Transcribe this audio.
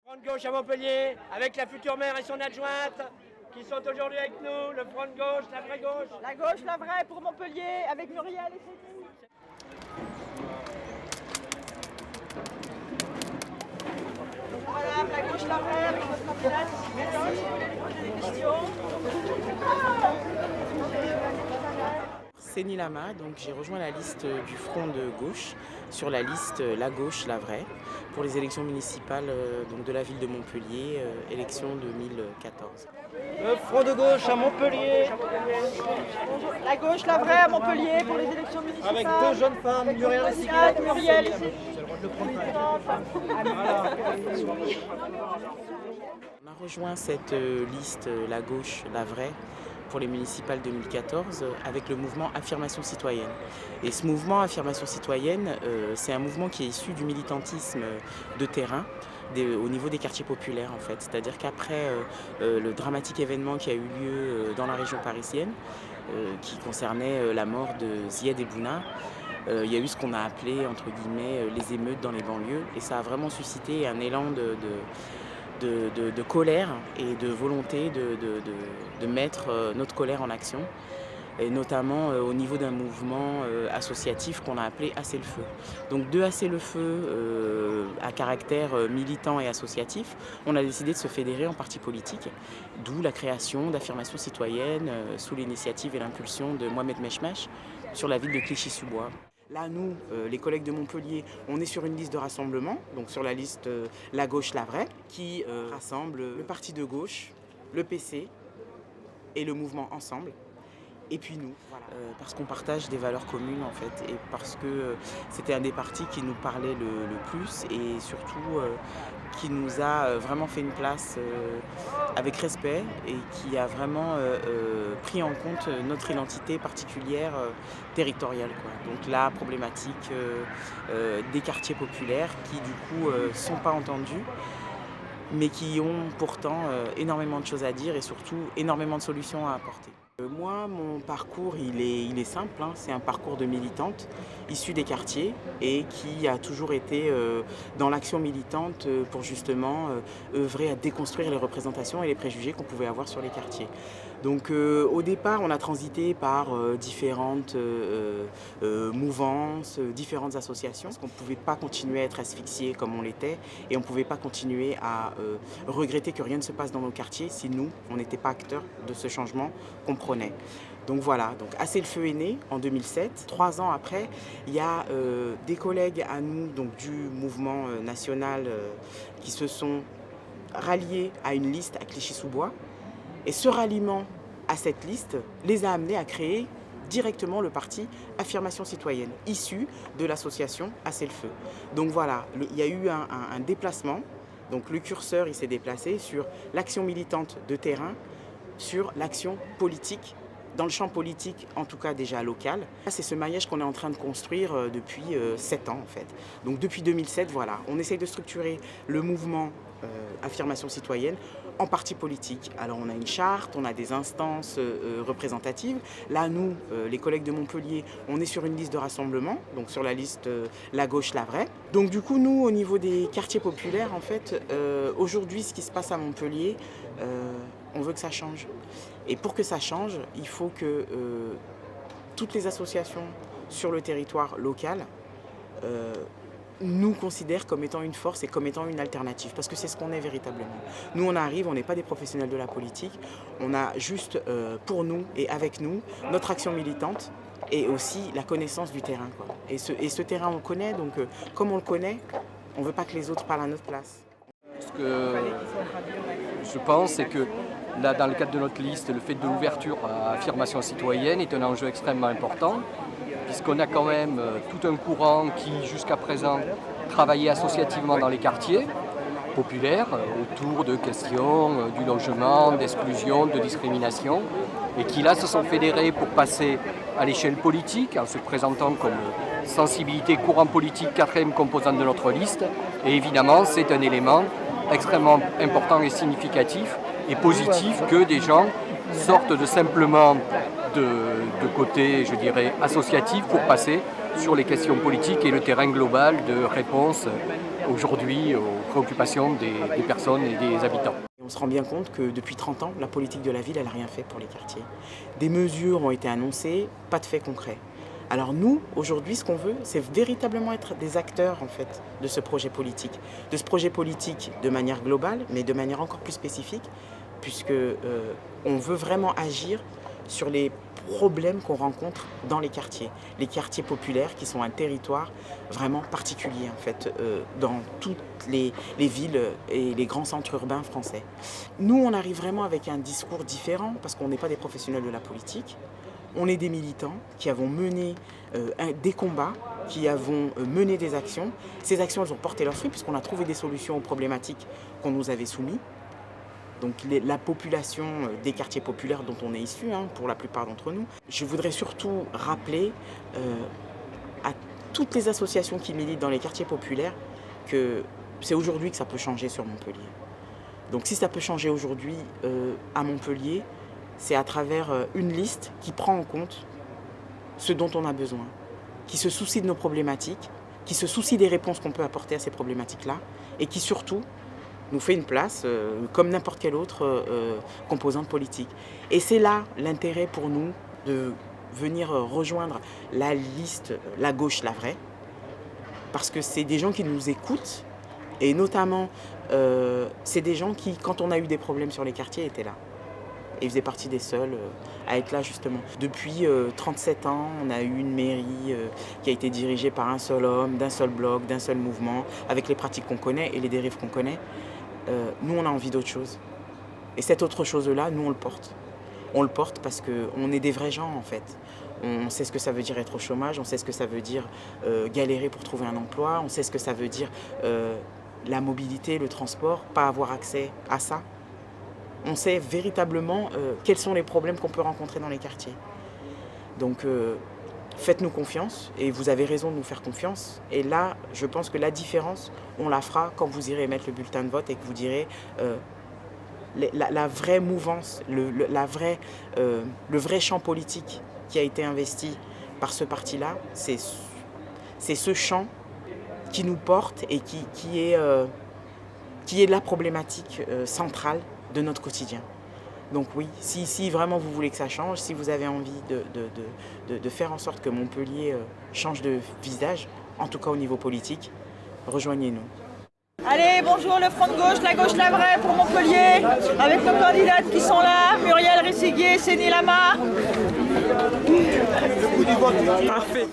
Front de gauche à Montpellier, avec la future maire et son adjointe, qui sont aujourd'hui avec nous, le front de gauche, la vraie gauche. La gauche, la vraie pour Montpellier, avec Muriel et Céline. Voilà, la gauche, la vraie, avec notre candidate. Maintenant, si vous voulez lui poser des questions. Céline Lama, donc j'ai rejoint la liste du Front de gauche sur la liste La Gauche, la Vraie pour les élections municipales donc de la ville de Montpellier, élection 2014. Le front de gauche à Montpellier, La gauche, la vraie à Montpellier pour les élections municipales. avec deux jeunes femmes, Muriel et Céline. Muriel et Céline. On a rejoint cette liste La Gauche, la Vraie pour les municipales 2014 avec le mouvement Affirmation citoyenne. Et ce mouvement Affirmation citoyenne, c'est un mouvement qui est issu du militantisme de terrain au niveau des quartiers populaires en fait. C'est-à-dire qu'après le dramatique événement qui a eu lieu dans la région parisienne, qui concernait la mort de Zied Ebouna, il y a eu ce qu'on a appelé entre guillemets les émeutes dans les banlieues et ça a vraiment suscité un élan de colère et de volonté de mettre notre colère en action, et notamment au niveau d'un mouvement associatif qu'on a appelé Assez le feu. Donc de Assez le feu à caractère militant et associatif, on a décidé de se fédérer en parti politique, d'où la création d'Affirmation citoyenne sous l'initiative et l'impulsion de Mohamed Mechmech sur la ville de Clichy-sous-Bois. Là, nous, les collègues de Montpellier, on est sur une liste de rassemblement, donc sur la liste La Gauche, la Vraie, qui rassemble le parti de gauche, le PC et le mouvement Ensemble. Et puis nous, voilà. Parce qu'on partage des valeurs communes en fait, et parce que c'était un des partis qui nous parlait le plus et surtout qui nous a vraiment fait une place avec respect et qui a vraiment pris en compte notre identité particulière territoriale, quoi. Donc la problématique des quartiers populaires qui du coup sont pas entendus, mais qui ont pourtant énormément de choses à dire et surtout énormément de solutions à apporter. Moi, mon parcours, il est simple, hein. C'est un parcours de militante issue des quartiers et qui a toujours été dans l'action militante pour justement œuvrer à déconstruire les représentations et les préjugés qu'on pouvait avoir sur les quartiers. Donc au départ, on a transité par différentes mouvances, différentes associations, parce qu'on ne pouvait pas continuer à être asphyxié comme on l'était et on ne pouvait pas continuer à regretter que rien ne se passe dans nos quartiers si nous, on n'était pas acteurs de ce changement qu'on prenait. Donc voilà, donc Assez le feu est né en 2007. 3 ans après, il y a des collègues à nous donc, du mouvement national qui se sont ralliés à une liste à Clichy-sous-Bois. Et ce ralliement à cette liste les a amenés à créer directement le parti Affirmation citoyenne, issu de l'association Assez le feu. Donc voilà, il y a eu un déplacement. Donc le curseur il s'est déplacé sur l'action militante de terrain, sur l'action politique, dans le champ politique, en tout cas déjà local. C'est ce maillage qu'on est en train de construire depuis 7 ans en fait. Donc depuis 2007, voilà, on essaye de structurer le mouvement Affirmation citoyenne en parti politique. Alors on a une charte, on a des instances représentatives. Là nous, les collègues de Montpellier, on est sur une liste de rassemblement, donc sur la liste La Gauche, la Vraie. Donc du coup nous, au niveau des quartiers populaires, en fait, aujourd'hui ce qui se passe à Montpellier, on veut que ça change. Et pour que ça change, il faut que toutes les associations sur le territoire local nous considèrent comme étant une force et comme étant une alternative, parce que c'est ce qu'on est véritablement. Nous, on arrive, on n'est pas des professionnels de la politique, on a juste pour nous et avec nous notre action militante et aussi la connaissance du terrain, quoi. Et ce terrain, on le connaît, donc comme on le connaît, on ne veut pas que les autres parlent à notre place. Ce que je pense, c'est que là, dans le cadre de notre liste, le fait de l'ouverture à Affirmation citoyenne est un enjeu extrêmement important, puisqu'on a quand même tout un courant qui, jusqu'à présent, travaillait associativement dans les quartiers populaires, autour de questions du logement, d'exclusion, de discrimination, et qui là se sont fédérés pour passer à l'échelle politique, en se présentant comme sensibilité courant politique, 4e composante de notre liste. Et évidemment, c'est un élément extrêmement important et significatif et positif que des gens sortent de simplement de côté, je dirais, associatif pour passer sur les questions politiques et le terrain global de réponse aujourd'hui aux préoccupations des personnes et des habitants. On se rend bien compte que depuis 30 ans, la politique de la ville, elle n'a rien fait pour les quartiers. Des mesures ont été annoncées, pas de faits concrets. Alors nous, aujourd'hui, ce qu'on veut, c'est véritablement être des acteurs en fait, de ce projet politique. De ce projet politique de manière globale, mais de manière encore plus spécifique, puisque on veut vraiment agir sur les problèmes qu'on rencontre dans les quartiers populaires qui sont un territoire vraiment particulier en fait, dans toutes les villes et les grands centres urbains français. Nous, on arrive vraiment avec un discours différent parce qu'on n'est pas des professionnels de la politique. On est des militants qui avons mené des combats, qui avons mené des actions. Ces actions, elles ont porté leurs fruits puisqu'on a trouvé des solutions aux problématiques qu'on nous avait soumises. Donc la population des quartiers populaires dont on est issu, pour la plupart d'entre nous. Je voudrais surtout rappeler à toutes les associations qui militent dans les quartiers populaires que c'est aujourd'hui que ça peut changer sur Montpellier. Donc si ça peut changer aujourd'hui à Montpellier, c'est à travers une liste qui prend en compte ce dont on a besoin, qui se soucie de nos problématiques, qui se soucie des réponses qu'on peut apporter à ces problématiques-là et qui surtout nous fait une place comme n'importe quelle autre composante politique. Et c'est là l'intérêt pour nous de venir rejoindre la liste La Gauche, la Vraie, parce que c'est des gens qui nous écoutent et notamment c'est des gens qui, quand on a eu des problèmes sur les quartiers, étaient là. Et ils faisaient partie des seuls à être là justement. Depuis 37 ans, on a eu une mairie qui a été dirigée par un seul homme, d'un seul bloc, d'un seul mouvement, avec les pratiques qu'on connaît et les dérives qu'on connaît. Nous, on a envie d'autre chose. Et cette autre chose-là, nous, on le porte. On le porte parce qu'on est des vrais gens, en fait. On sait ce que ça veut dire être au chômage, on sait ce que ça veut dire galérer pour trouver un emploi, on sait ce que ça veut dire la mobilité, le transport, pas avoir accès à ça. On sait véritablement quels sont les problèmes qu'on peut rencontrer dans les quartiers. Donc, faites-nous confiance et vous avez raison de nous faire confiance. Et là, je pense que la différence, on la fera quand vous irez mettre le bulletin de vote et que vous direz la vraie mouvance, le vrai champ politique qui a été investi par ce parti-là, c'est ce champ qui nous porte et qui est la problématique centrale de notre quotidien. Donc oui, si vraiment vous voulez que ça change, si vous avez envie de faire en sorte que Montpellier change de visage, en tout cas au niveau politique, rejoignez-nous. Allez, bonjour le Front de Gauche, la Vraie pour Montpellier, avec nos candidates qui sont là, Muriel Rissiguier, Séni Lama. Le coup du vote, parfait.